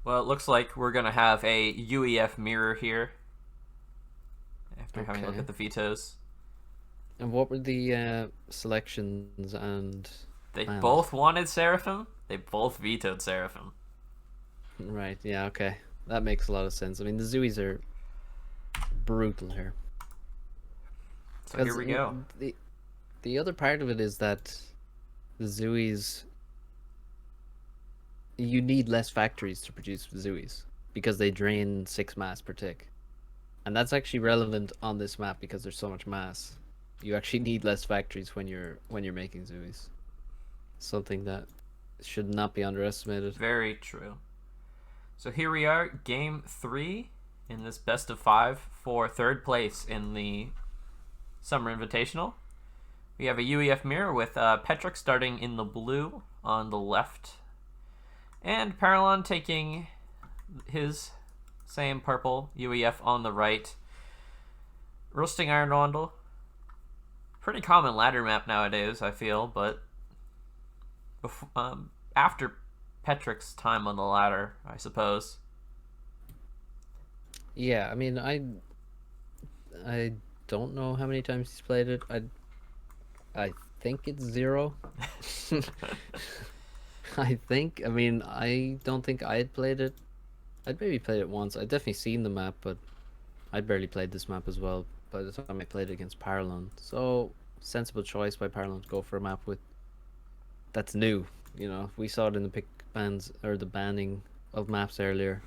Well, it looks like we're going to have a UEF mirror here after having a look Okay. at the vetoes. And what were the selections and They bans? both wanted Seraphim. They both vetoed Seraphim. Right. Yeah. Okay. That makes a lot of sense. I mean, the Zooies are brutal here So here because we go. the other part of it is that the Zooies, you need less factories to produce Zooies because they drain 6 mass per tick, and that's actually relevant on this map because there's so much mass. You actually need less factories when you're making Zooies. Something that should not be underestimated. Very true. So here we are, game 3 in this best of 5 for third place in the Summer Invitational. We have a UEF mirror with Petric starting in the blue on the left, and Paralon taking his same purple UEF on the right. Roasting Iron Rondel. Pretty common ladder map nowadays, I feel, but after Petric's time on the ladder, I suppose. Yeah, I mean, I don't know how many times he's played it. I think it's zero. I think. I mean, I don't think I had played it. I'd maybe played it once. I'd definitely seen the map, but I'd barely played this map as well by the time I played it against Paralon. So sensible choice by Paralon to go for a map with that's new. We saw it in the pick bans or the banning of maps earlier.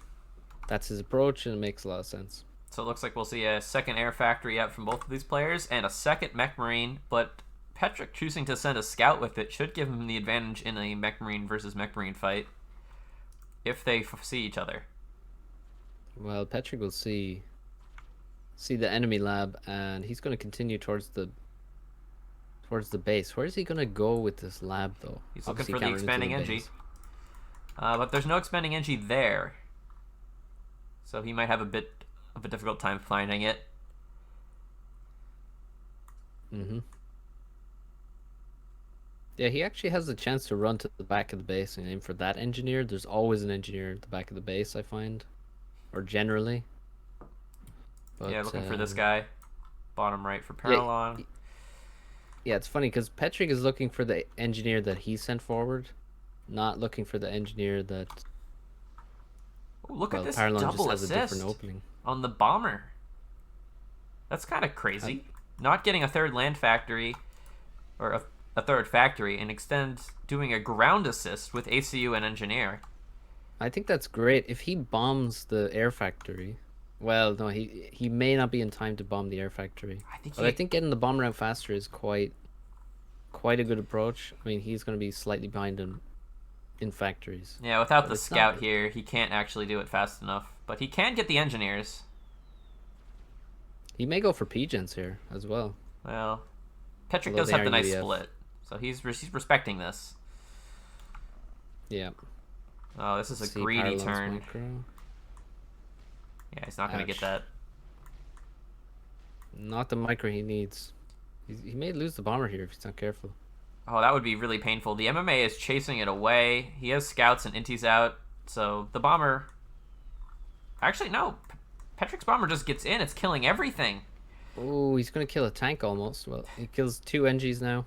That's his approach, and it makes a lot of sense. So it looks like we'll see a second Air Factory out from both of these players and a second Mech Marine, but Petric choosing to send a scout with it should give him the advantage in a Mech Marine versus Mech Marine fight if they see each other. Well, Petric will see the enemy lab, and he's going to continue towards the base. Where is he going to go with this lab, though? He's looking Obviously, for he the can't run into the expanding Engie, base. but there's no expanding Engie there, so he might have a bit of a difficult time finding it. Mm-hmm. Yeah, he actually has the chance to run to the back of the base and aim for that engineer. There's always an engineer at the back of the base, I find, or generally. Yeah, But looking for this guy, bottom right for yeah, Paralon. yeah, it's funny because Petrick is looking for the engineer that he sent forward, not looking for the engineer that, Ooh, look at well, this Paralon just double has a different assist opening. on the bomber. That's kind of I, crazy. Not getting a third land factory or a third factory and extend doing a ground assist with ACU and engineer. I think that's great. If he bombs the air factory, well, no, he may not be in time to bomb the air factory. I think But I he, think getting the bomber out faster is quite a good approach. I mean, he's going to be slightly behind in factories, yeah, without but the it's not. scout here, he can't actually do it fast enough. But he can get the engineers. He may go for P-gens here as well, Well, Petric although does they have are the nice UEF. split, so he's respecting this. Yeah. Oh, this is Let's a see greedy Paralon's turn. micro. Yeah, he's not going to get Ouch. that. Not the micro he needs. He may lose the bomber here if he's not careful. Oh, that would be really painful. The MMA is chasing it away. He has scouts and inties out, so the bomber. Actually, no. Petric's bomber just gets in. It's killing everything. Oh, he's going to kill a tank almost. Well, he kills 2 NGs now.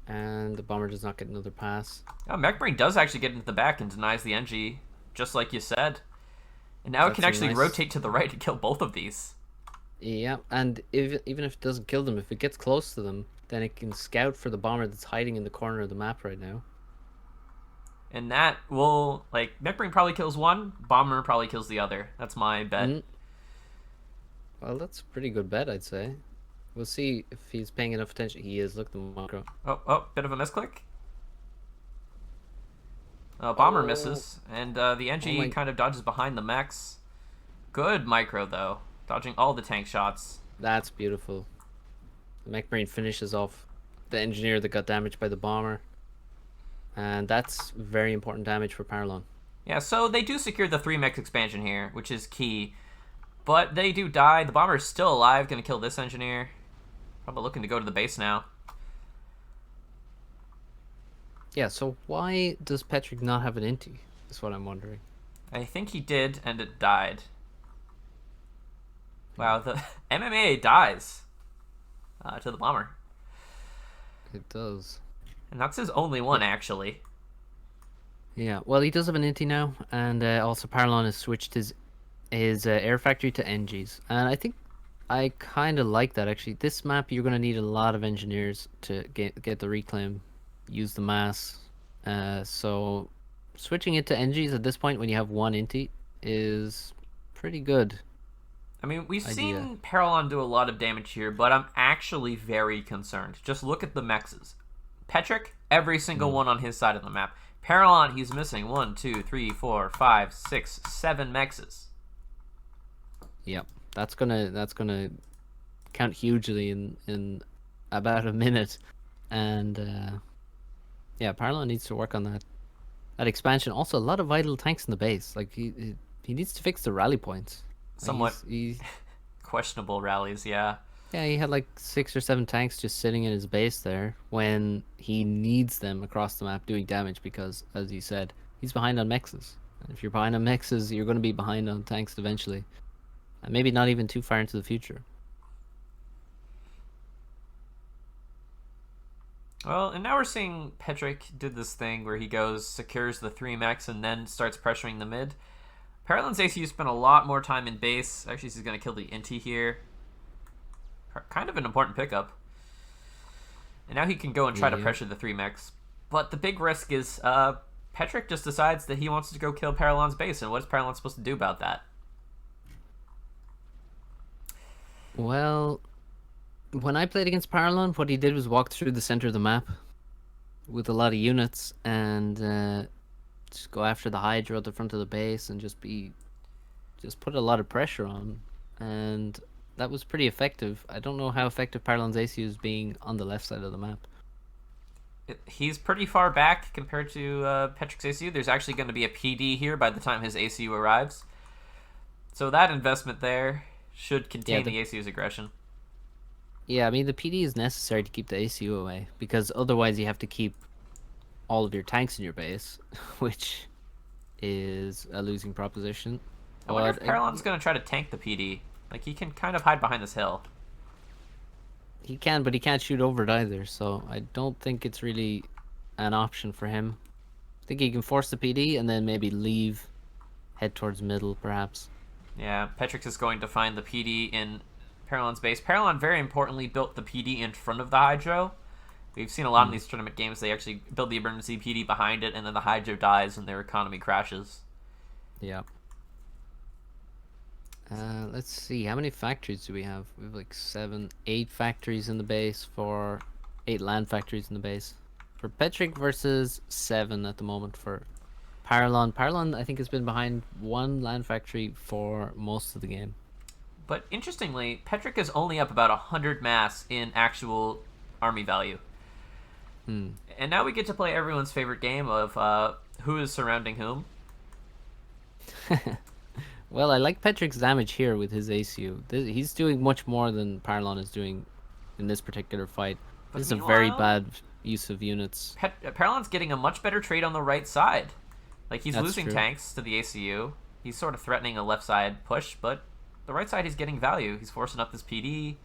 And the bomber does not get another pass. Oh, Mechbrain does actually get into the back and denies the NG, just like you said. And now it can That's a actually nice. rotate to the right to kill both of these. Yeah, and even if it doesn't kill them, if it gets close to them, then it can scout for the bomber that's hiding in the corner of the map right now. And that will, like, Mechbrain probably kills one, Bomber probably kills the other. That's my bet. Mm. Well, that's a pretty good bet, I'd say. We'll see if he's paying enough attention. He is. Look at the macro. Oh, bit of a misclick. Bomber Oh, misses, and the oh NG my! kind of dodges behind the mechs. Good micro, though. Dodging all the tank shots. That's beautiful. The mech brain finishes off the engineer that got damaged by the bomber, and that's very important damage for Paralon. Yeah, so they do secure the 3 mech expansion here, which is key. But they do die. The bomber is still alive, gonna kill this engineer. Probably looking to go to the base now. Yeah, so why does Petric not have an Inti? Is what I'm wondering. I think he did, and it died. Wow, the MMA dies to the bomber. It does. And that's his only one, actually. Yeah, well, he does have an Inti now, and also Paralon has switched his air factory to NGs, and I think I kind of like that actually. This map you're gonna need a lot of engineers to get the reclaim, use the mass. So switching it to NGs at this point when you have one Inti is pretty good I mean, we've idea. seen Paralon do a lot of damage here, but I'm actually very concerned. Just look at the mexes. Petric, every single one on his side of the map. Paralon, he's missing 1, 2, 3, 4, 5, 6, 7 mexes. Yep, that's gonna count hugely in about a minute, and yeah, Parallel needs to work on that expansion. Also, a lot of vital tanks in the base. Like he needs to fix the rally points. Like Somewhat he's questionable rallies, yeah. yeah, he had like 6 or 7 tanks just sitting in his base there when he needs them across the map doing damage because, as you said, he's behind on mexes. And if you're behind on mexes, you're going to be behind on tanks eventually, and maybe not even too far into the future. Well, and now we're seeing Petric did this thing where he goes, secures the 3 mechs, and then starts pressuring the mid. Paralon's ACU spent a lot more time in base. Actually, he's going to kill the Inti here. Kind of an important pickup. And now he can go and try to Yeah. pressure the 3 mechs. But the big risk is Petric just decides that he wants to go kill Paralon's base, and what is Paralon supposed to do about that? Well, when I played against Paralon, what he did was walk through the center of the map with a lot of units and just go after the Hydra at the front of the base and just put a lot of pressure on, and that was pretty effective. I don't know how effective Paralon's ACU is being on the left side of the map. He's pretty far back compared to Petric's ACU. There's actually going to be a PD here by the time his ACU arrives. So that investment there should contain the ACU's aggression. Yeah, I mean the PD is necessary to keep the ACU away because otherwise you have to keep all of your tanks in your base, which is a losing proposition. I wonder if But Paralon's going to try to tank the PD. Like, he can kind of hide behind this hill. he can, but he can't shoot over it either, so I don't think it's really an option for him. I think he can force the PD and then maybe leave, head towards middle, perhaps. Yeah, Petric is going to find the PD in Paralon's base. Paralon, very importantly, built the PD in front of the Hydro. We've seen a lot in these tournament games. They actually build the emergency PD behind it, and then the Hydro dies and their economy crashes. Yeah. Let's see, how many factories do we have? We have like 7, 8 factories in the base for 8 land factories in the base. For Petric versus 7 at the moment for Paralon. Paralon, I think, has been behind 1 land factory for most of the game. But interestingly, Petric is only up about 100 mass in actual army value. And now we get to play everyone's favorite game of who is surrounding whom. Well, I like Petric's damage here with his ACU. He's doing much more than Paralon is doing in this particular fight. But This is a very meanwhile, bad use of units. Paralon's getting a much better trade on the right side. Like, he's That's losing true. tanks to the ACU. He's sort of threatening a left side push, but the right side he's getting value. He's forcing up this PD.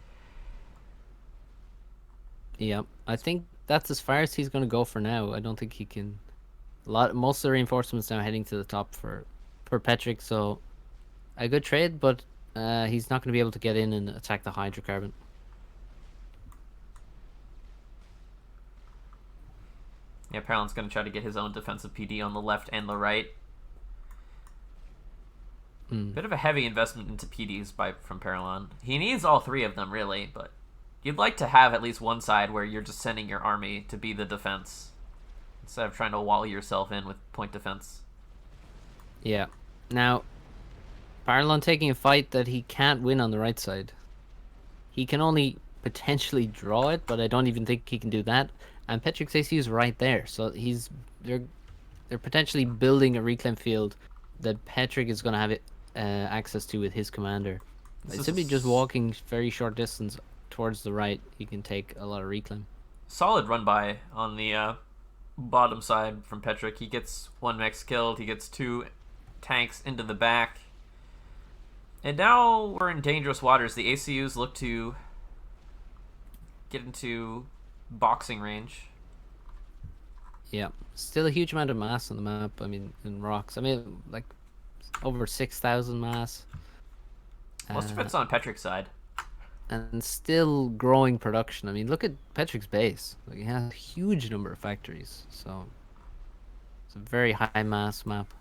Yeah, I think that's as far as he's going to go for now. I don't think he can. Most of the reinforcements now heading to the top for Petric, so a good trade, but he's not going to be able to get in and attack the hydrocarbon. Yeah, Paralon's going to try to get his own defensive PD on the left and the right. Bit of a heavy investment into PDs from Paralon. He needs all 3 of them, really, but you'd like to have at least one side where you're just sending your army to be the defense instead of trying to wall yourself in with point defense. Yeah. Now, Paralon taking a fight that he can't win on the right side. He can only potentially draw it, but I don't even think he can do that. And Petric's AC is right there, so they're potentially building a reclaim field that Petric is going to have access to with his commander. By simply just walking very short distance towards the right, he can take a lot of reclaim. Solid run by on the bottom side from Petric. He gets one mech killed. He gets two tanks into the back. And now we're in dangerous waters. The ACUs look to get into boxing range. Yeah, still a huge amount of mass on the map. I mean, in rocks. I mean, like over 6,000 mass. Most of it's on Petric's side. And still growing production. I mean, look at Petric's base. Like, he has a huge number of factories. So it's a very high mass map.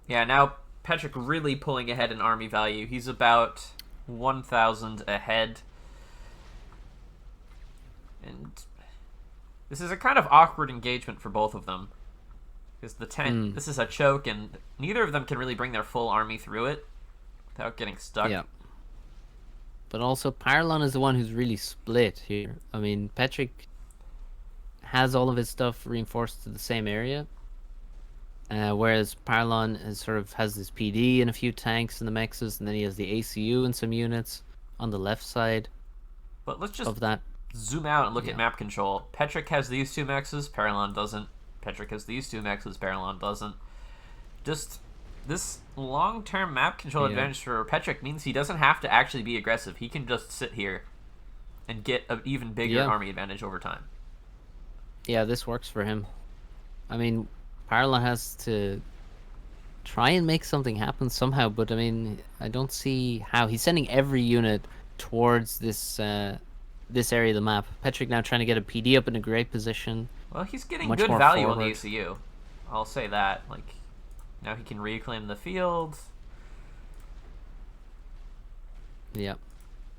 Yeah, now Petric really pulling ahead in army value. He's about 1,000 ahead. And this is a kind of awkward engagement for both of them. Because this is a choke, and neither of them can really bring their full army through it without getting stuck. Yeah. But also, Paralon is the one who's really split here. I mean, Petric has all of his stuff reinforced to the same area. Whereas Paralon has this PD and a few tanks in the mexes, and then he has the ACU and some units on the left side. But let's just of that. Zoom out and look at map control. Petric has these two mexes, Paralon doesn't. Petric has these two mexes, Paralon doesn't. Just this long-term map control advantage for Petric means he doesn't have to actually be aggressive. He can just sit here and get an even bigger army advantage over time. Yeah, this works for him. I mean, Paralon has to try and make something happen somehow, but I mean, I don't see how. He's sending every unit towards this this area of the map. Petric now trying to get a PD up in a great position. Well, he's getting good value on the ACU. I'll say that. Like, now he can reclaim the field. Yeah.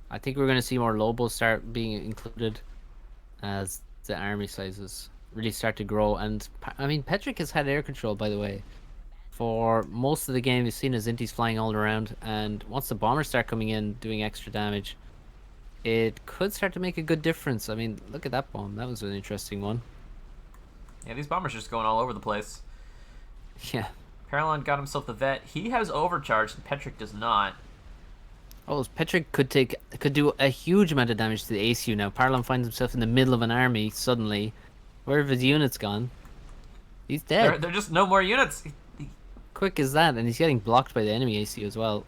I think we're going to see more Lobos start being included as the army sizes really start to grow. And, I mean, Petric has had air control, by the way. For most of the game, you've seen his Intis flying all around. And once the bombers start coming in, doing extra damage, it could start to make a good difference. I mean, look at that bomb. That was an interesting one. Yeah, these bombers are just going all over the place. Yeah. Paralon got himself the vet. He has overcharged, and Petric does not. Oh, Petric could do a huge amount of damage to the ACU now. Paralon finds himself in the middle of an army suddenly. Where have his units gone? He's dead. They're just no more units. Quick as that, and he's getting blocked by the enemy ACU as well.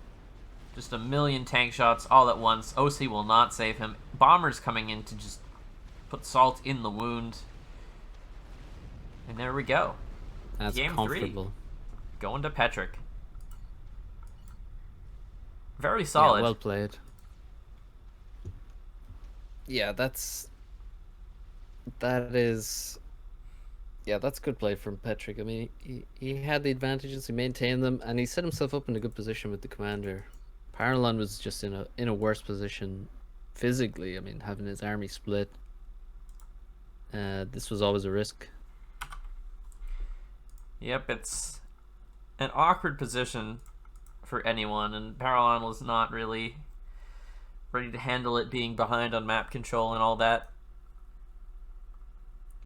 Just a million tank shots all at once. OC will not save him. Bombers coming in to just put salt in the wound. And there we go. That's Game comfortable. 3. Going to Petric. Very solid. Yeah, well played. Yeah, that's good play from Petric. I mean, he had the advantages, he maintained them, and he set himself up in a good position with the commander. Paralon was just in a worse position physically. I mean, having his army split. This was always a risk. Yep, it's an awkward position for anyone, and Paralon was not really ready to handle it, being behind on map control and all that.